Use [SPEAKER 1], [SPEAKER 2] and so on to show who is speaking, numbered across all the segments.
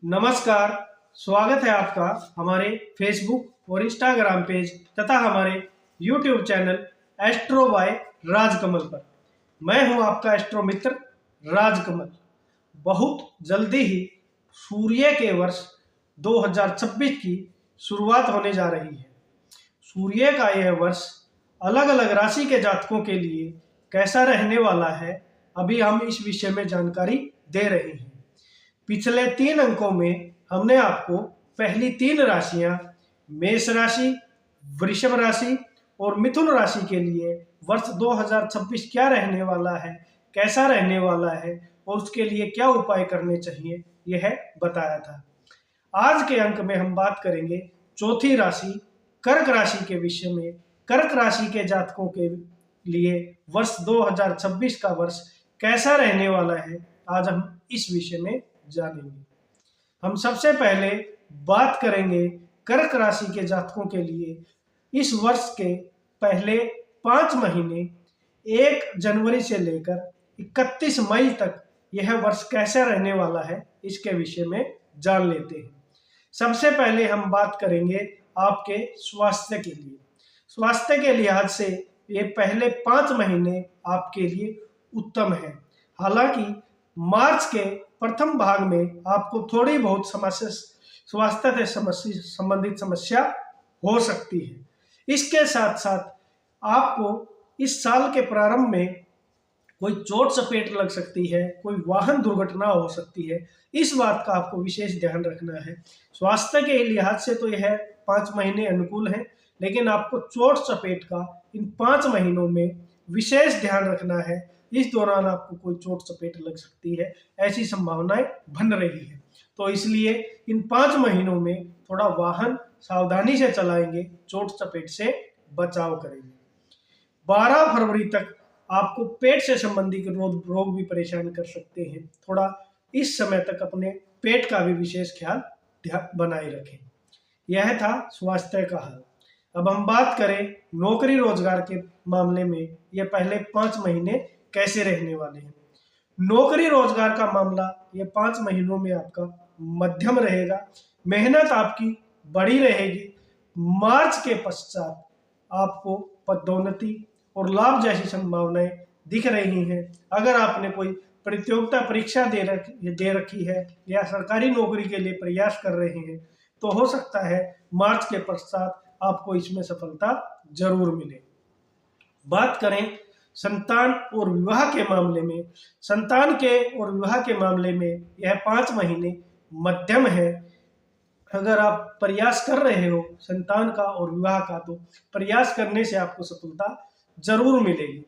[SPEAKER 1] नमस्कार। स्वागत है आपका हमारे फेसबुक और इंस्टाग्राम पेज तथा हमारे YouTube channel Astro by Rajkamal पर। मैं हूं आपका एस्ट्रो मित्र राजकमल। बहुत जल्दी ही सूर्य के वर्ष 2026 की शुरुआत होने जा रही है। सूर्य का यह वर्ष अलग अलग राशि के जातकों के लिए कैसा रहने वाला है, अभी हम इस विषय में जानकारी दे रहे हैं। पिछले 3 अंकों में हमने आपको पहली 3 राशियां मेष राशि, वृषभ राशि और मिथुन राशि के लिए वर्ष 2026 क्या रहने वाला है, कैसा रहने वाला है और उसके लिए क्या उपाय करने चाहिए, यह बताया था। आज के अंक में हम बात करेंगे चौथी राशि कर्क राशि के विषय में। कर्क राशि के जातकों के लिए वर्ष 2026 का वर्ष कैसा रहने वाला है, आज हम इस विषय में जानेंगे। हम सबसे पहले बात करेंगे कर्क राशि के जातकों के लिए इस वर्ष के पहले 5 महीने 1 जनवरी से लेकर 31 मई तक यह वर्ष कैसा रहने वाला है, इसके विषय में जान लेते हैं। सबसे पहले हम बात करेंगे आपके स्वास्थ्य के लिए। स्वास्थ्य के लिहाज से ये पहले 5 महीने आपके लिए उत्तम है। हालांकि मार्च के प्रथम भाग में आपको थोड़ी बहुत स्वास्थ्य से संबंधित समस्या हो सकती है। इसके साथ साथ आपको इस साल के प्रारंभ में कोई चोट चपेट लग सकती है, कोई वाहन दुर्घटना हो सकती है। इस बात का आपको विशेष ध्यान रखना है। स्वास्थ्य के लिहाज से तो यह 5 महीने अनुकूल है, लेकिन आपको चोट चपेट का इन 5 महीनों में विशेष ध्यान रखना है। इस दौरान आपको कोई चोट चपेट लग सकती है, ऐसी संभावनाएं बन रही है। तो इसलिए इन 5 महीनों में थोड़ा वाहन सावधानी से चलाएंगे, चोट चपेट से बचाव करेंगे। 12 फरवरी तक आपको पेट से संबंधित रोग भी परेशान कर सकते हैं। थोड़ा इस समय तक अपने पेट का भी विशेष ख्याल बनाए रखें। यह था स्वास्थ्य का हाल। अब हम बात करें नौकरी रोजगार के मामले में, यह पहले 5 महीने कैसे रहने वाले हैं। नौकरी रोजगार का मामला ये 5 महीनों में आपका मध्यम रहेगा। मेहनत आपकी बड़ी रहेगी। मार्च के पश्चात आपको पदोन्नति और लाभ जैसी संभावनाएं दिख रही हैं। अगर आपने कोई प्रतियोगिता परीक्षा दे रखी है या सरकारी नौकरी के लिए प्रयास कर रहे हैं, तो हो सकता है मार्च के पश्चात आपको इसमें सफलता जरूर मिले। बात करें संतान और विवाह के मामले में, संतान के और विवाह के मामले में यह 5 महीने मध्यम है। अगर आप प्रयास कर रहे हो संतान का और विवाह का, तो प्रयास करने से आपको सफलता जरूर मिलेगी।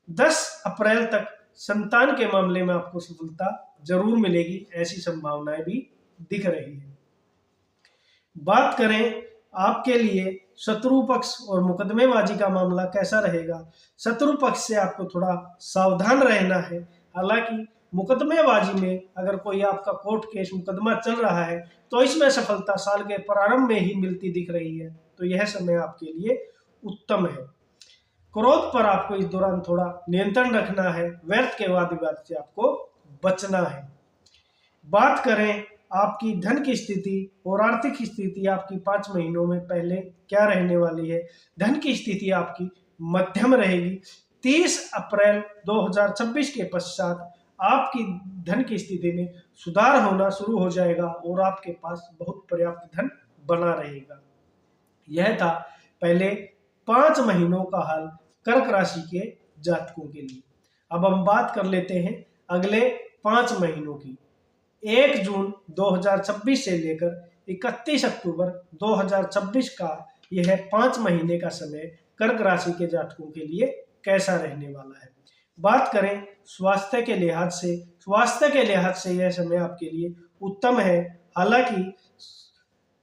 [SPEAKER 1] 10 अप्रैल तक संतान के मामले में आपको सफलता जरूर मिलेगी, ऐसी संभावनाएं भी दिख रही है। बात करें आपके लिए शत्रु पक्ष और मुकदमेबाजी का मामला कैसा रहेगा। शत्रु पक्ष से आपको थोड़ा सावधान रहना है। हालांकि मुकदमेबाजी में अगर कोई आपका कोर्ट केस मुकदमा चल रहा है, तो इसमें सफलता साल के प्रारंभ में ही मिलती दिख रही है। तो यह समय आपके लिए उत्तम है। क्रोध पर आपको इस दौरान थोड़ा नियंत्रण रखना है। व्यर्थ के वाद विवाद से आपको बचना है। बात करें आपकी धन की स्थिति और आर्थिक स्थिति आपकी 5 महीनों में पहले क्या रहने वाली है। धन की स्थिति आपकी मध्यम रहेगी। 30 अप्रैल 2026 के पश्चात आपकी धन की स्थिति में सुधार होना शुरू हो जाएगा और आपके पास बहुत पर्याप्त धन बना रहेगा। यह था पहले 5 महीनों का हाल कर्क राशि के जातकों के लिए। अब हम बात कर लेते हैं अगले 5 महीनों की। 1 जून 2026 से लेकर 31 अक्टूबर 2026 का यह 5 महीने का समय कर्क राशि के जातकों के लिए कैसा रहने वाला है। बात करें स्वास्थ्य के लिहाज से, स्वास्थ्य के लिहाज से यह समय आपके लिए उत्तम है। हालांकि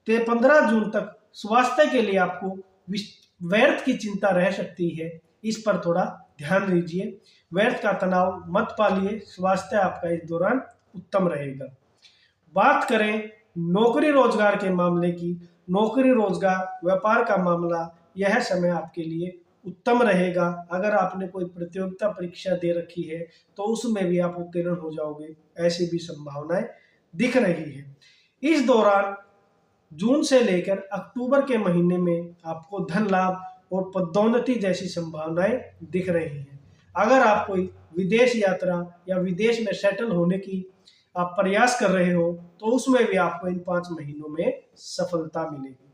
[SPEAKER 1] 15 जून तक स्वास्थ्य के लिए आपको व्यर्थ की चिंता रह सकती है, इस पर थोड़ा ध्यान दीजिए। व्यर्थ का तनाव मत पालिए, स्वास्थ्य आपका इस दौरान उत्तम रहेगा। बात करें नौकरी रोजगार के मामले की, नौकरी रोजगार व्यापार का मामला, यह समय आपके लिए उत्तम रहेगा। अगर आपने कोई प्रतियोगिता परीक्षा दे रखी है, तो उसमें भी आप उत्तीर्ण हो जाओगे, ऐसी भी संभावनाएं दिख रही है। इस दौरान जून से लेकर अक्टूबर के महीने में आपको धन लाभ और पदोन्नति जैसी संभावनाएं दिख रही हैं। अगर आप कोई विदेश यात्रा या विदेश में सेटल होने की आप प्रयास कर रहे हो तो उसमें भी आपको इन 5 महीनों में सफलता मिलेगी।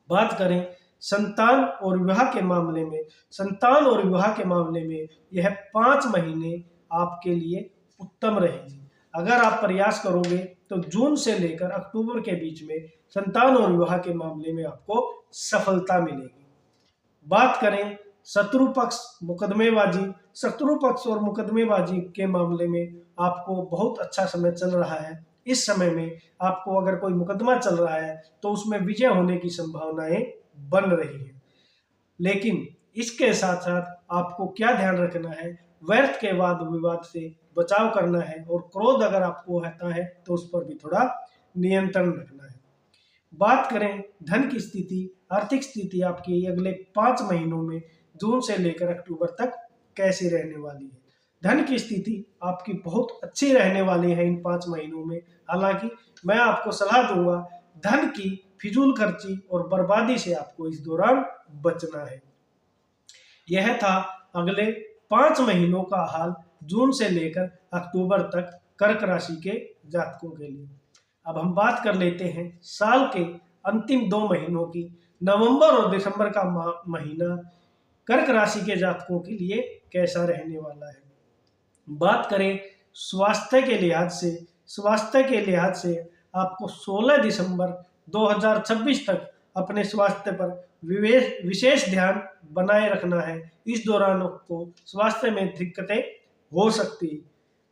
[SPEAKER 1] बात करें संतान और विवाह के मामले में, संतान और विवाह के मामले में यह 5 महीने आपके लिए उत्तम रहेंगे। अगर आप प्रयास करोगे तो जून से लेकर अक्टूबर के बीच में संतान और विवाह के मामले में आपको सफलता मिलेगी। बात करें शत्रु पक्ष मुकदमेबाजी, शत्रु पक्ष और मुकदमेबाजी के मामले में आपको बहुत अच्छा समय चल रहा है। इस समय में आपको अगर कोई मुकदमा चल रहा है तो उसमें विजय होने की संभावनाएं बन रही है। लेकिन इसके साथ साथ आपको क्या ध्यान रखना है, व्यर्थ के वाद विवाद से बचाव करना है और क्रोध अगर आपको आता है तो उस पर भी थोड़ा नियंत्रण रखना है। बात करें धन की स्थिति, आर्थिक स्थिति आपकी अगले 5 महीनों में जून से लेकर अक्टूबर तक कैसी रहने वाली है। धन की स्थिति आपकी बहुत अच्छी रहने वाली है इन 5 महीनों में। हालांकि मैं आपको सलाह दूंगा धन की फिजूल खर्ची और बर्बादी से आपको इस दौरान बचना है। यह था अगले 5 महीनों का हाल जून से लेकर अक्टूबर तक कर्क राशि के जातकों के लिए। अब हम बात कर लेते हैं साल के अंतिम 2 महीनों की। नवंबर और दिसंबर का महीना कर्क राशि के जातकों के लिए कैसा रहने वाला है। बात करें स्वास्थ्य के लिहाज से, स्वास्थ्य के लिहाज से आपको 16 दिसंबर 2026 तक अपने स्वास्थ्य पर विशेष ध्यान बनाए रखना है। इस दौरान आपको स्वास्थ्य में दिक्कतें हो सकती है।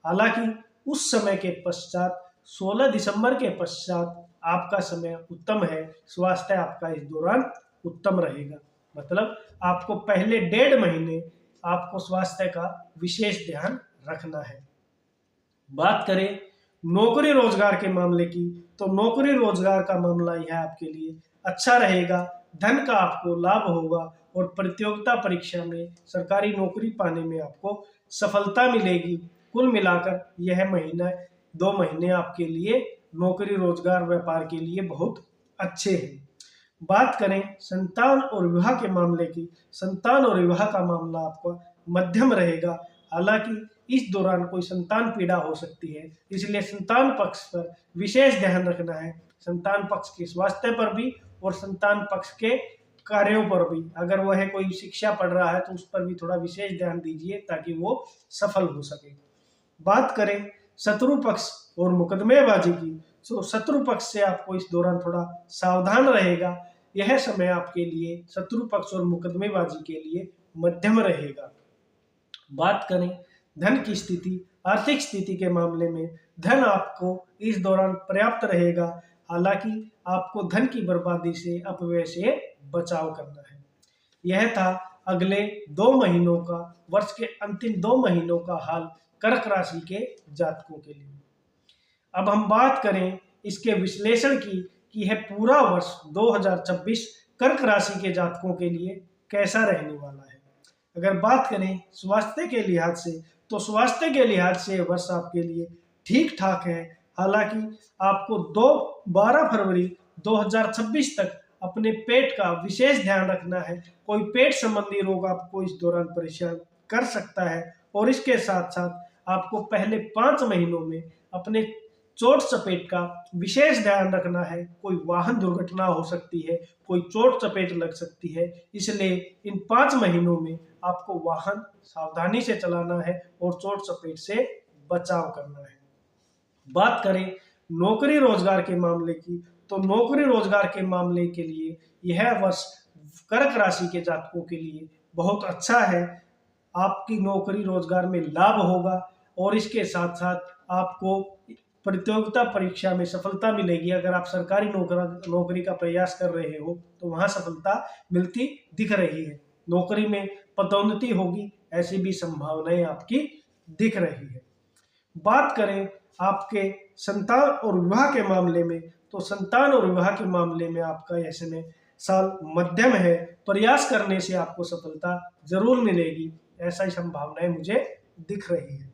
[SPEAKER 1] हालांकि उस समय के पश्चात 16 दिसंबर के पश्चात आपका समय उत्तम है, स्वास्थ्य आपका इस दौरान उत्तम रहेगा। मतलब आपको पहले 1.5 महीने आपको स्वास्थ्य का विशेष ध्यान रखना है। बात करें नौकरी रोजगार के मामले की तो नौकरी रोजगार का मामला यह आपके लिए अच्छा रहेगा। धन का आपको लाभ होगा और प्रतियोगिता परीक्षा में सरकारी नौकरी पाने में आपको सफलता मिलेगी। कुल मिलाकर यह महीना 2 महीने आपके लिए नौकरी रोजगार व्यापार के लिए बहुत अच्छे हैं। बात करें संतान और विवाह के मामले की, संतान और विवाह का मामला आपका मध्यम रहेगा। हालांकि इस दौरान कोई संतान पीड़ा हो सकती है, इसलिए संतान पक्ष पर विशेष ध्यान रखना है। संतान पक्ष के स्वास्थ्य पर भी और संतान पक्ष के कार्यों पर भी। अगर वह कोई शिक्षा पढ़ रहा है तो उस पर भी थोड़ा विशेष ध्यान दीजिए ताकि वो सफल हो सके। बात करें शत्रु पक्ष और मुकदमेबाजी की तो शत्रु पक्ष से आपको इस दौरान थोड़ा सावधान रहेगा। यह समय आपके लिए शत्रु पक्ष और मुकदमेबाजी के लिए मध्यम रहेगा। बात करें धन की स्थिति, आर्थिक स्थिति के मामले में धन आपको इस दौरान पर्याप्त रहेगा। हालांकि आपको धन की बर्बादी से, अपव्यय से बचाव करना है। यह था अगले 2 महीनों का, वर्ष के अंतिम 2 महीनों का हाल कर्क राशि के जातकों के लिए। अब हम बात करें इसके विश्लेषण की कि यह पूरा वर्ष 2026 कर्क राशि के जातकों के लिए कैसा रहने वाला है। अगर बात करें स्वास्थ्य के लिहाज से तो स्वास्थ्य के लिहाज से वर्ष आपके लिए ठीक ठाक है। हालांकि आपको 12 फरवरी 2026 तक अपने पेट का विशेष ध्यान रखना है। कोई पेट संबंधी रोग आपको इस दौरान परेशान कर सकता है और इसके साथ साथ आपको पहले 5 महीनों में अपने चोट चपेट का विशेष ध्यान रखना है। कोई वाहन दुर्घटना हो सकती है, कोई चोट चपेट लग सकती है, इसलिए इन 5 महीनों में आपको वाहन सावधानी से चलाना है और चोट चपेट से बचाव करना है। बात करें नौकरी रोजगार के मामले की तो नौकरी रोजगार के मामले के लिए यह वर्ष कर्क राशि के जातकों के लिए बहुत अच्छा है। आपकी नौकरी रोजगार में लाभ होगा और इसके साथ साथ आपको प्रतियोगिता परीक्षा में सफलता मिलेगी। अगर आप सरकारी नौकरी का प्रयास कर रहे हो तो वहां सफलता मिलती दिख रही है। नौकरी में पदोन्नति होगी, ऐसी भी संभावनाएं आपकी दिख रही है। बात करें आपके संतान और विवाह के मामले में तो संतान और विवाह के मामले में आपका यह समय साल मध्यम है। प्रयास करने से आपको सफलता जरूर मिलेगी, ऐसा ही संभावनाएं मुझे दिख रही है।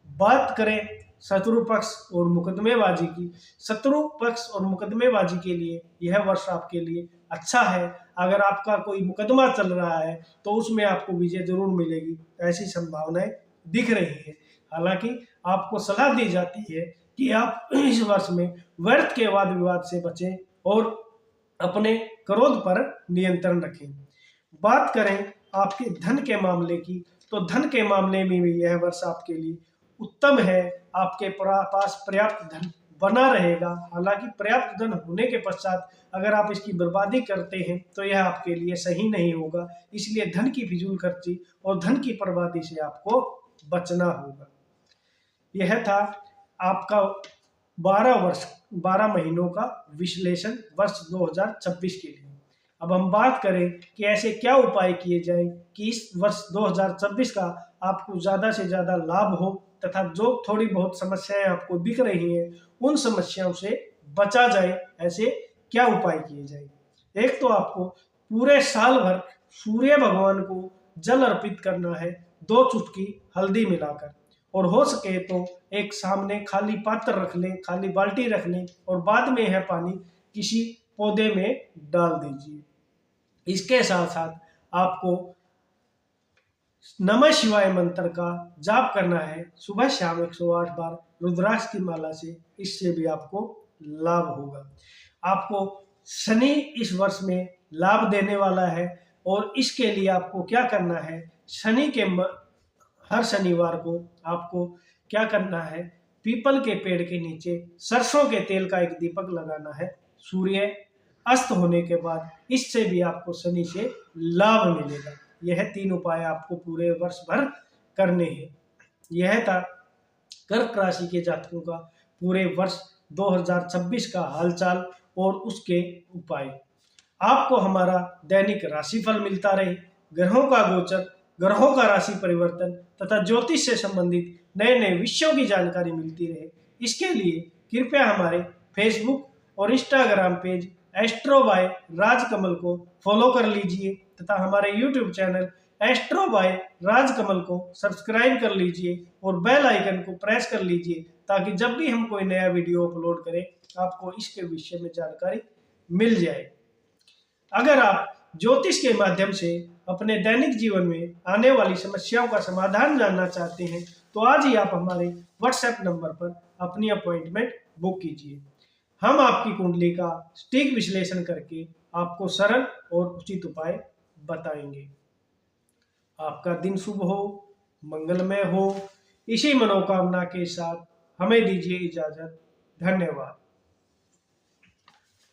[SPEAKER 1] बात करें शत्रु पक्ष और मुकदमेबाजी के लिए यह वर्ष आपके लिए अच्छा है। अगर आपका कोई मुकदमा चल रहा है तो उसमें आपको विजय जरूर मिलेगी, ऐसी संभावनाएं दिख रही है। हालांकि आपको सलाह दी जाती है कि आप इस वर्ष में व्यर्थ के वाद विवाद से बचें और अपने क्रोध पर नियंत्रण रखें। बात करें आपके धन के मामले की, तो धन के मामले में भी यह वर्ष आपके लिए उत्तम है। आपके पास पर्याप्त धन बना रहेगा। हालांकि पर्याप्त धन होने के पश्चात अगर आप इसकी बर्बादी करते हैं तो यह आपके लिए सही नहीं होगा। इसलिए धन की फिजूल खर्ची और धन की बर्बादी से आपको बचना होगा। यह था आपका 12 महीनों का विश्लेषण वर्ष 2026 के लिए। अब हम बात करें कि ऐसे क्या उपाय किए जाएं कि इस वर्ष 2026 का आपको ज़्यादा से ज़्यादा लाभ हो तथा जो थोड़ी बहुत समस्याएं आपको दिख रही हैं उन समस्याओं से बचा जाए। ऐसे क्या उपाय किए जाएं? एक तो आपको पूरे साल भर सूर्य भगवान को जल अर्पित करना है, 2 चुटकी हल्दी मिलाकर, और हो सके तो एक सामने खाली पात्र रख लें, खाली बाल्टी रख लें और बाद में यह पानी किसी पौधे में डाल दीजिए। इसके साथ साथ आपको नमः शिवाय मंत्र का जाप करना है सुबह शाम 108 बार रुद्राक्ष की माला से। इससे भी आपको लाभ होगा। आपको शनि इस वर्ष में लाभ देने वाला है और इसके लिए आपको क्या करना है, हर शनिवार को आपको क्या करना है, पीपल के पेड़ के नीचे सरसों के तेल का एक दीपक लगाना है सूर्य अस्त होने के बाद। इससे भी आपको शनि से लाभ मिलेगा। यह 3 उपाय आपको पूरे वर्ष भर करने हैं। यह था कर्क राशि के जातकों का पूरे वर्ष 2026 का हालचाल और उसके उपाय। आपको हमारा दैनिक राशिफल मिलता रहे, ग्रहों का गोचर, ग्रहों का राशि परिवर्तन तथा ज्योतिष से संबंधित नए नए विषयों की जानकारी मिलती रहे, इसके लिए कृपया हमारे फेसबुक और Instagram page Astro by Rajkamal को फॉलो कर लीजिए तथा हमारे YouTube channel Astro by Rajkamal को सब्सक्राइब कर लीजिए और बेल आइकन को प्रेस कर लीजिए ताकि जब भी हम कोई नया वीडियो अपलोड करें आपको इसके विषय में जानकारी मिल जाए। अगर आप ज्योतिष के माध्यम से अपने दैनिक जीवन में आने वाली समस्याओं का समाधान जानना चाहते हैं तो आज ही आप हमारे व्हाट्सएप नंबर पर अपनी अपॉइंटमेंट बुक कीजिए। हम आपकी कुंडली का सटीक विश्लेषण करके आपको सरल और उचित उपाय बताएंगे। आपका दिन शुभ हो, मंगलमय हो। इसी मनोकामना के साथ हमें दीजिए इजाजत। धन्यवाद।